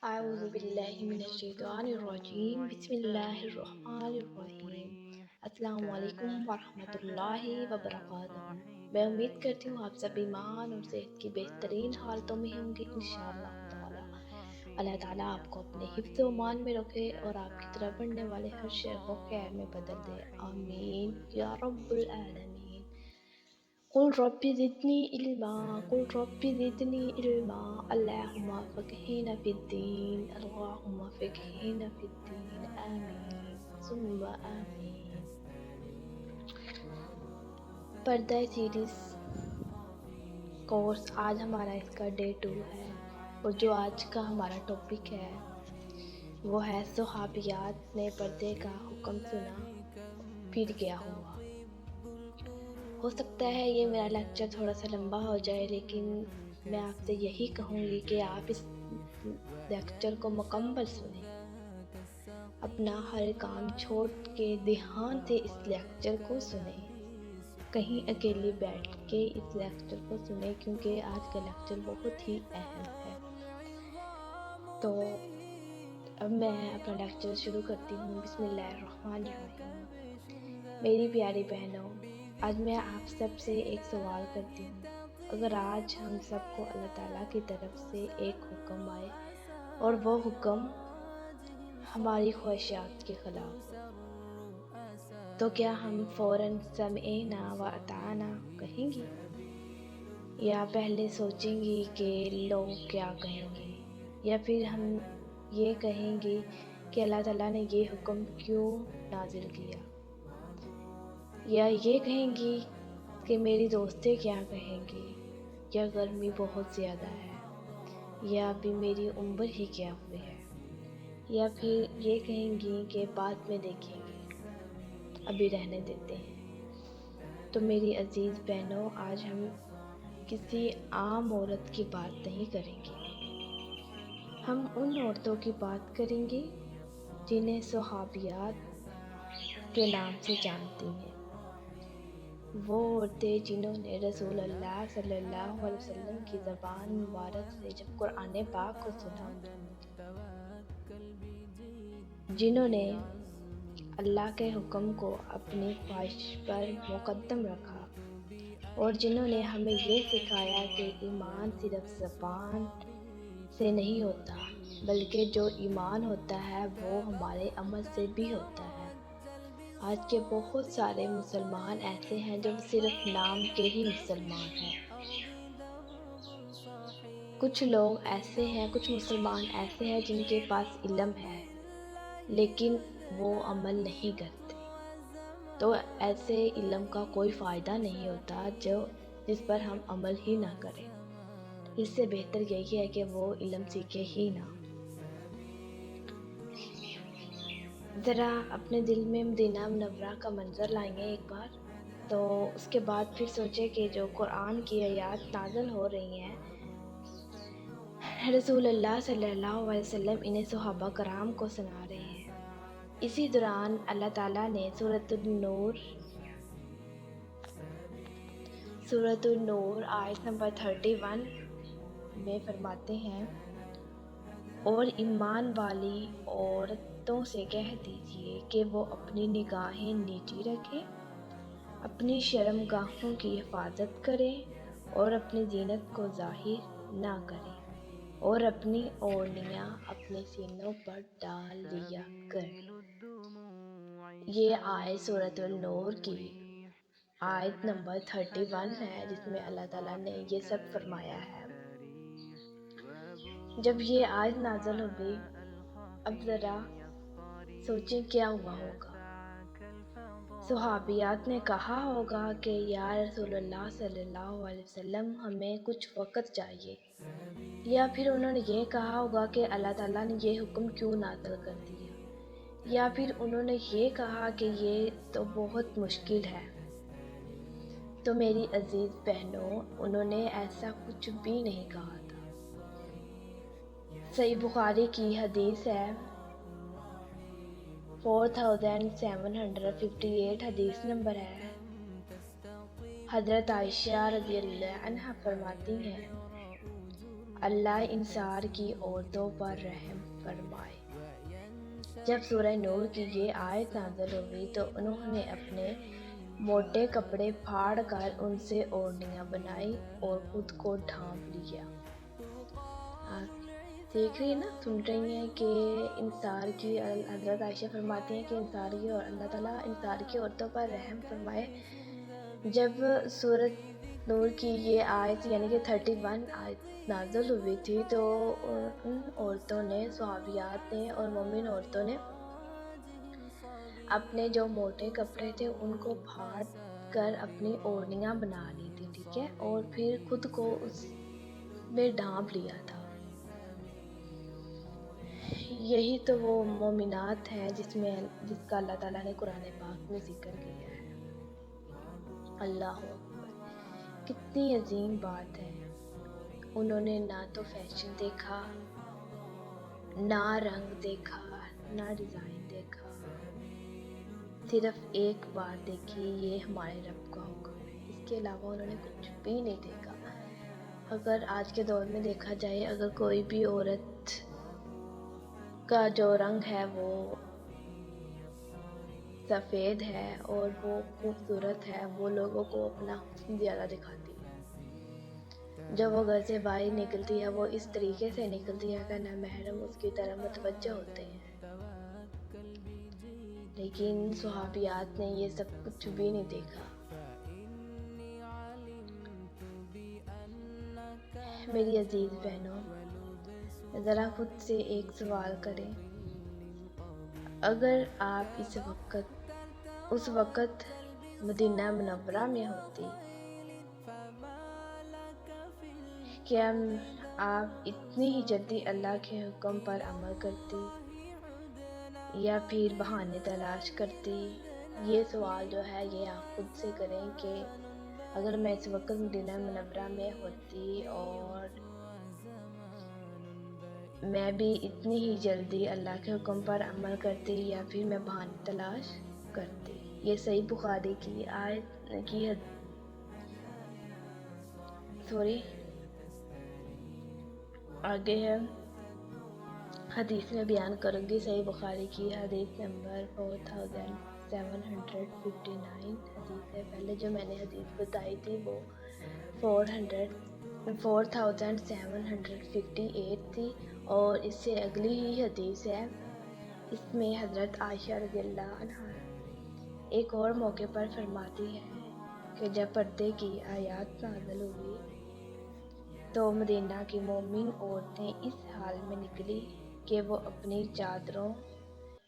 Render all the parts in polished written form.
أعوذ بالله من الشيطان الرجيم بسم الله الرحمن الرحیم السلام علیکم ورحمۃ اللہ وبرکاتہ۔ میں امید کرتی ہوں آپ سب ایمان اور صحت کی بہترین حالتوں میں ہوں گے انشاءاللہ تعالی۔ اللہ تعالیٰ آپ کو اپنے حفظ و امان میں رکھے اور آپ کی طرف بڑھنے والے ہر شر کو خیر میں بدل دے، آمین یا رب العالمین۔ قل رب زدنی علما قل رب زدنی علما اللہم فقہنا فی الدین اللہم فقہنا فی الدین آمین ثم آمین۔ پردہ سیریز کورس آج ہمارا اس کا ڈے 2 ہے، اور جو آج کا ہمارا ٹاپک ہے وہ ہے صحابیات نے پردے کا حکم سنا پھر کیا ہوا۔ ہو سکتا ہے یہ میرا لیکچر تھوڑا سا لمبا ہو جائے، لیکن میں آپ سے یہی کہوں گی کہ آپ اس لیکچر کو مکمل سنیں، اپنا ہر کام چھوڑ کے دھیان سے اس لیکچر کو سنیں، کہیں اکیلے بیٹھ کے اس لیکچر کو سنیں، کیونکہ آج کا لیکچر بہت ہی اہم ہے۔ تو اب میں اپنا لیکچر شروع کرتی ہوں۔ بسم اللہ الرحمن الرحیم۔ میری پیاری بہنوں، آج میں آپ سب سے ایک سوال کرتی ہوں۔ اگر آج ہم سب کو اللہ تعالیٰ کی طرف سے ایک حکم آئے اور وہ حکم ہماری خواہشات کے خلاف ہو، تو کیا ہم فوراً سمعنا و اطعنا کہیں گی، یا پہلے سوچیں گی کہ لوگ کیا کہیں گے، یا پھر ہم یہ کہیں گے کہ اللہ تعالیٰ نے یہ حکم کیوں نازل کیا، یا یہ کہیں گی کہ میری دوستیں کیا کہیں گی، یا گرمی بہت زیادہ ہے، یا ابھی میری عمر ہی کیا ہوئی ہے، یا پھر یہ کہیں گی کہ بعد میں دیکھیں گے، ابھی رہنے دیتے ہیں۔ تو میری عزیز بہنوں، آج ہم کسی عام عورت کی بات نہیں کریں گے، ہم ان عورتوں کی بات کریں گے جنہیں صحابیات کے نام سے جانتی ہیں، وہ عورتیں جنہوں نے رسول اللہ صلی اللہ علیہ وسلم کی زبان مبارک سے جب قرآن پاک کو سنا، جنہوں نے اللہ کے حکم کو اپنی خواہش پر مقدم رکھا، اور جنہوں نے ہمیں یہ سکھایا کہ ایمان صرف زبان سے نہیں ہوتا، بلکہ جو ایمان ہوتا ہے وہ ہمارے عمل سے بھی ہوتا ہے۔ آج کے بہت سارے مسلمان ایسے ہیں جو صرف نام کے ہی مسلمان ہیں۔ کچھ لوگ ایسے ہیں، کچھ مسلمان ایسے ہیں جن کے پاس علم ہے لیکن وہ عمل نہیں کرتے، تو ایسے علم کا کوئی فائدہ نہیں ہوتا جس پر ہم عمل ہی نہ کریں۔ اس سے بہتر یہی ہے کہ وہ علم سیکھے ہی نہ۔ ذرا اپنے دل میں مدینہ منورہ کا منظر لائیں ایک بار، تو اس کے بعد پھر سوچیں کہ جو قرآن کی آیات نازل ہو رہی ہیں، رسول اللہ صلی اللہ علیہ وسلم انہیں صحابہ کرام کو سنا رہے ہیں۔ اسی دوران اللہ تعالیٰ نے سورۃ النور آیت نمبر 31 میں فرماتے ہیں، اور ایمان والی عورتوں سے کہہ دیجئے کہ وہ اپنی نگاہیں نیچی رکھیں، اپنی شرمگاہوں کی حفاظت کریں، اور اپنی زینت کو ظاہر نہ کریں، اور اپنی اوڑھنیاں اپنے سینوں پر ڈال لیا کریں۔ یہ آیت سورۃ النور کی آیت نمبر 31 ہے، جس میں اللہ تعالیٰ نے یہ سب فرمایا ہے۔ جب یہ آیت نازل ہوگی، اب ذرا سوچیں کیا ہوا ہوگا۔ صحابیات نے کہا ہوگا کہ یا رسول اللہ صلی اللہ علیہ وسلم، ہمیں کچھ وقت چاہیے، یا پھر انہوں نے یہ کہا ہوگا کہ اللہ تعالیٰ نے یہ حکم کیوں نازل کر دیا، یا پھر انہوں نے یہ کہا کہ یہ تو بہت مشکل ہے۔ تو میری عزیز بہنوں، انہوں نے ایسا کچھ بھی نہیں کہا تھا۔ صحیح بخاری کی حدیث ہے، 4758 حدیث نمبر ہے۔ حضرت عائشہ رضی اللہ عنہ فرماتی ہیں، اللہ انصار کی عورتوں پر رحم فرمائے۔ جب سورہ نور کی یہ آیت نازل ہوئی تو انہوں نے اپنے موٹے کپڑے پھاڑ کر ان سے اوڑھنیاں بنائی اور خود کو ڈھانپ لیا۔ آپ دیکھ رہی ہیں نا، سن رہی ہیں کہ انصار کی حضرت عائشہ فرماتی ہیں کہ انصاری اور اللہ تعالیٰ انصار کی عورتوں پر رحم فرمائے۔ جب سورۃ نور کی یہ آیت یعنی کہ 31 آیت نازل ہوئی تھی تو ان عورتوں نے، صحابیات نے اور مومن عورتوں نے اپنے جو موٹے کپڑے تھے ان کو پھاڑ کر اپنی اوڑھنیاں بنا لی تھی، ٹھیک ہے، اور پھر خود کو اس میں ڈھانپ لیا تھا۔ یہی تو وہ مومنات ہیں جس کا اللہ تعالیٰ نے قرآن پاک میں ذکر کیا ہے۔ اللہ اکبر، کتنی عظیم بات ہے۔ انہوں نے نہ تو فیشن دیکھا، نہ رنگ دیکھا، نہ ڈیزائن دیکھا، صرف ایک بات دیکھی، یہ ہمارے رب کا حکم ہے۔ اس کے علاوہ انہوں نے کچھ بھی نہیں دیکھا۔ اگر آج کے دور میں دیکھا جائے، اگر کوئی بھی عورت کا جو رنگ ہے وہ سفید ہے اور وہ خوبصورت ہے، وہ لوگوں کو اپنا حسن زیادہ دکھاتی ہے۔ جب وہ گھر سے باہر نکلتی ہے وہ اس طریقے سے نکلتی ہے کہ نہ محرم اس کی طرف متوجہ ہوتے ہیں۔ لیکن صحابیات نے یہ سب کچھ بھی نہیں دیکھا۔ میری عزیز بہنوں، ذرا خود سے ایک سوال کریں، اگر آپ اس وقت مدینہ منورہ میں ہوتی، کیا آپ اتنی ہی جلدی اللہ کے حکم پر عمل کرتی یا پھر بہانے تلاش کرتی؟ یہ سوال جو ہے یہ آپ خود سے کریں کہ اگر میں اس وقت مدینہ منورہ میں ہوتی اور میں بھی اتنی ہی جلدی اللہ کے حکم پر عمل کرتی یا پھر میں بہانے تلاش کرتی۔ یہ صحیح بخاری کی آگے ہے حدیث میں بیان کروں گی۔ صحیح بخاری کی حدیث نمبر 4759 حدیث ہے۔ پہلے جو میں نے حدیث بتائی تھی وہ 4758 تھی، اور اس سے اگلی ہی حدیث ہے۔ اس میں حضرت عائشہ رضی اللہ عنہا ایک اور موقع پر فرماتی ہے کہ جب پردے کی آیات نازل ہوئی تو مدینہ کی مومن عورتیں اس حال میں نکلی کہ وہ اپنی چادروں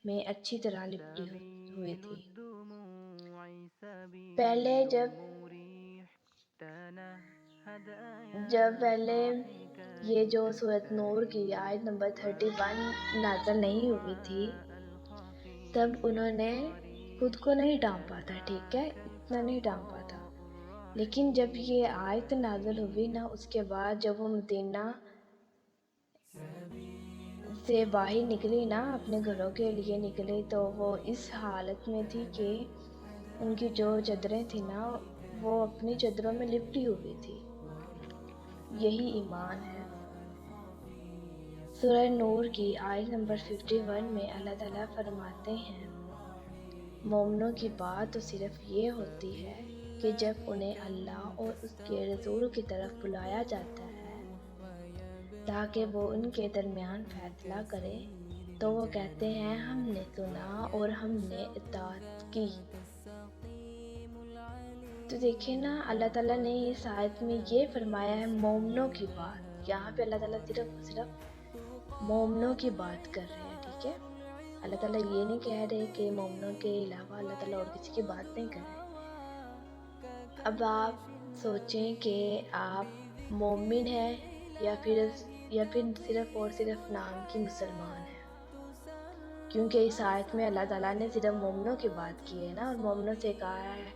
میں اچھی طرح لپٹی ہوئی تھی۔ پہلے یہ جو سورۃ نور کی آیت نمبر 31 نازل نہیں ہوئی تھی تب انہوں نے خود کو نہیں ڈھانپا تھا، ٹھیک ہے، اتنا نہیں ڈھانپا تھا۔ لیکن جب یہ آیت نازل ہوئی نا، اس کے بعد جب وہ مدینہ سے باہر نکلی نا، اپنے گھروں کے لیے نکلی، تو وہ اس حالت میں تھی کہ ان کی جو چادریں تھیں نا وہ اپنی چادروں میں لپٹی ہوئی تھی۔ یہی ایمان ہے۔ سورہ نور کی آیت نمبر 51 میں اللہ تعالیٰ فرماتے ہیں، مومنوں کی بات تو صرف یہ ہوتی ہے کہ جب انہیں اللہ اور اس کے رسول کی طرف بلایا جاتا ہے تاکہ وہ ان کے درمیان فیصلہ کرے تو وہ کہتے ہیں ہم نے سنا اور ہم نے اطاعت کی۔ تو دیکھیں نا، اللہ تعالیٰ نے اس آیت میں یہ فرمایا ہے مومنوں کی بات۔ یہاں پہ اللہ تعالیٰ صرف مومنوں کی بات کر رہے ہیں، ٹھیک ہے۔ اللہ تعالیٰ یہ نہیں کہہ رہے کہ مومنوں کے علاوہ اللہ تعالیٰ اور کسی کی بات نہیں کر رہے۔ اب آپ سوچیں کہ آپ مومن ہیں یا پھر صرف اور صرف نام کی مسلمان ہیں، کیونکہ اس آیت میں اللہ تعالیٰ نے صرف مومنوں کی بات کی ہے نا، اور مومنوں سے کہا ہے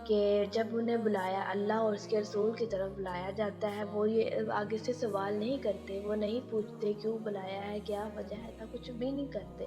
کہ جب انہیں بلایا اللہ اور اس کے رسول کی طرف بلایا جاتا ہے، وہ یہ آگے سے سوال نہیں کرتے، وہ نہیں پوچھتے کیوں بلایا ہے، کیا وجہ ہے، ایسا کچھ بھی نہیں کرتے،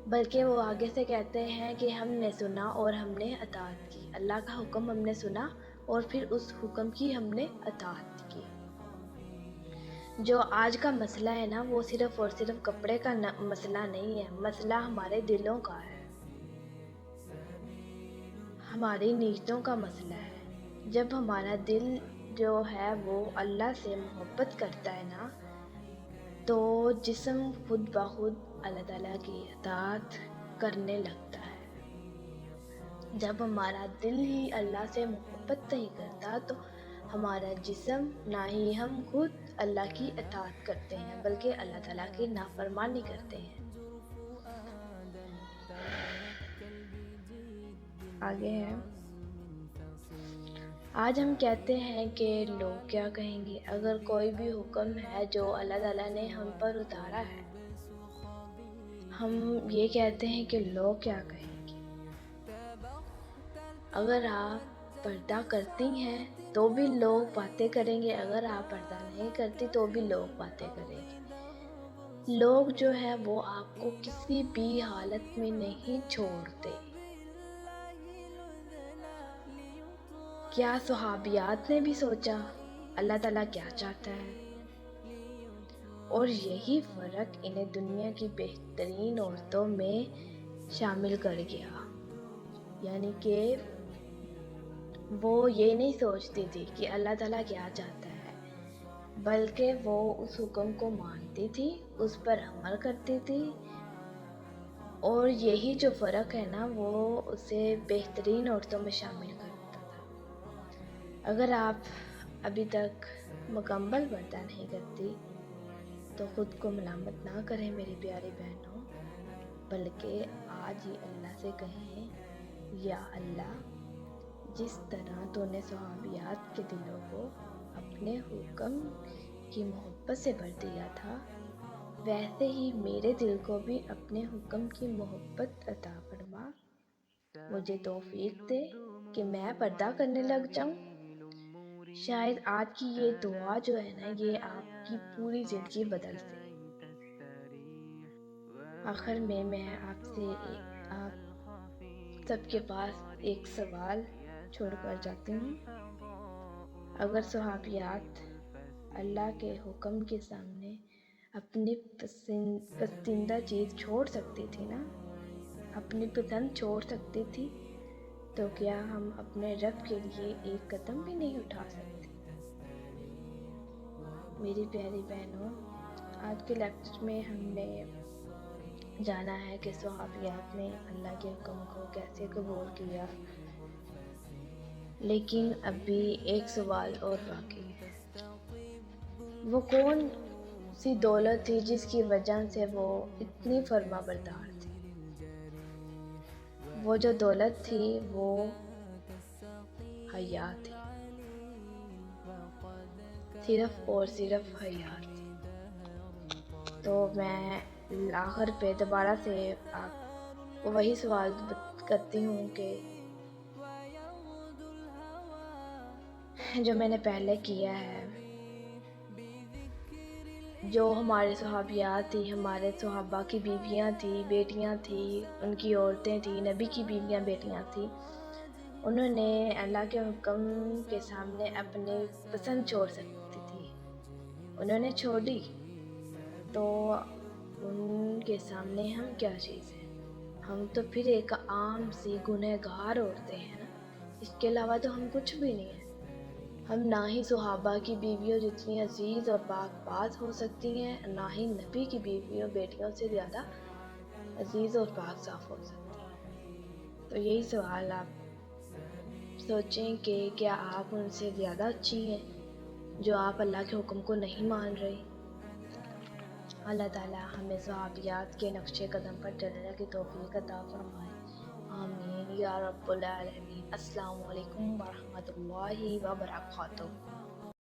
بلکہ وہ آگے سے کہتے ہیں کہ ہم نے سنا اور ہم نے اطاعت کی۔ اللہ کا حکم ہم نے سنا اور پھر اس حکم کی ہم نے اطاعت کی۔ جو آج کا مسئلہ ہے نا وہ صرف اور صرف کپڑے کا مسئلہ نہیں ہے، مسئلہ ہمارے دلوں کا ہے، ہماری نیتوں کا مسئلہ ہے۔ جب ہمارا دل جو ہے وہ اللہ سے محبت کرتا ہے نا تو جسم خود بخود اللہ تعالیٰ کی اطاعت کرنے لگتا ہے۔ جب ہمارا دل ہی اللہ سے محبت نہیں کرتا تو ہمارا جسم نہ ہی ہم خود اللہ کی اطاعت کرتے ہیں بلکہ اللہ تعالیٰ کی نافرمانی کرتے ہیں۔ آگے ہے، آج ہم کہتے ہیں کہ لوگ کیا کہیں گے اگر کوئی بھی حکم ہے جو اللہ تعالیٰ نے ہم پر اتارا ہے، ہم یہ کہتے ہیں کہ لوگ کیا کہیں گے۔ اگر آپ پردہ کرتی ہیں تو بھی لوگ باتیں کریں گے، اگر آپ پردہ نہیں کرتی تو بھی لوگ باتیں کریں گے۔ لوگ جو ہے وہ آپ کو کسی بھی حالت میں نہیں چھوڑتے۔ کیا صحابیات نے بھی سوچا اللہ تعالیٰ کیا چاہتا ہے؟ اور یہی فرق انہیں دنیا کی بہترین عورتوں میں شامل کر گیا، یعنی کہ وہ یہ نہیں سوچتی تھی کہ اللہ تعالیٰ کیا چاہتا ہے، بلکہ وہ اس حکم کو مانتی تھی، اس پر عمل کرتی تھی، اور یہی جو فرق ہے نا وہ اسے بہترین عورتوں میں شامل کرتا تھا۔ اگر آپ ابھی تک مکمل پردہ نہیں کرتی تو خود کو ملامت نہ کریں میری پیاری بہنوں، بلکہ آج ہی اللہ سے کہیں، یا اللہ، جس طرح تو نے صحابیات کے دلوں کو اپنے حکم کی محبت سے بھر دیا تھا، ویسے ہی میرے دل کو بھی اپنے حکم کی محبت عطا فرما، مجھے توفیق دے کہ میں پردہ کرنے لگ جاؤں۔ شاید آج کی یہ دعا جو ہے نا یہ آپ کی پوری زندگی بدل دے۔ آخر میں آپ سے آپ سب کے پاس ایک سوال چھوڑ کر جاتی ہوں۔ اگر صحابیات اللہ کے حکم کے سامنے اپنی پسندیدہ چیز چھوڑ سکتی تھی نا، اپنی پسند چھوڑ سکتی تھی، تو کیا ہم اپنے رب کے لیے ایک قدم بھی نہیں اٹھا سکتے؟ میری پیاری بہنوں، آج کے لیکچر میں ہم نے جانا ہے کہ صحابیات نے اللہ کے حکم کو کیسے قبول کیا، لیکن ابھی ایک سوال اور باقی ہے۔ وہ کون سی دولت تھی جس کی وجہ سے وہ اتنی فرما بردار تھی؟ وہ جو دولت تھی وہ حیا تھی، صرف اور صرف حیا تھی۔ تو میں آخر پہ دوبارہ سے آپ کو وہی سوال کرتی ہوں کہ جو میں نے پہلے کیا ہے، جو ہمارے صحابیات تھی، ہمارے صحابہ کی بیویاں تھیں، بیٹیاں تھیں، ان کی عورتیں تھیں، نبی کی بیویاں بیٹیاں تھیں، انہوں نے اللہ کے حکم کے سامنے اپنی پسند چھوڑ سکتی تھی، انہوں نے چھوڑی، تو ان کے سامنے ہم کیا چیز ہیں؟ ہم تو پھر ایک عام سی گنہگار عورتیں ہیں نا، اس کے علاوہ تو ہم کچھ بھی نہیں ہیں۔ ہم نہ ہی صحابہ کی بیویوں جتنی عزیز اور پاک باز ہو سکتی ہیں، نہ ہی نبی کی بیویوں بیٹیوں سے زیادہ عزیز اور پاک صاف ہو سکتی ہیں۔ تو یہی سوال آپ سوچیں کہ کیا آپ ان سے زیادہ اچھی ہیں جو آپ اللہ کے حکم کو نہیں مان رہے؟ اللہ تعالیٰ ہمیں صحابیات کے نقش قدم پر چلنے کی توفیق عطا فرمائے، آمین یا رب العالمین۔ السلام علیکم ورحمۃ اللہ وبرکاتہ۔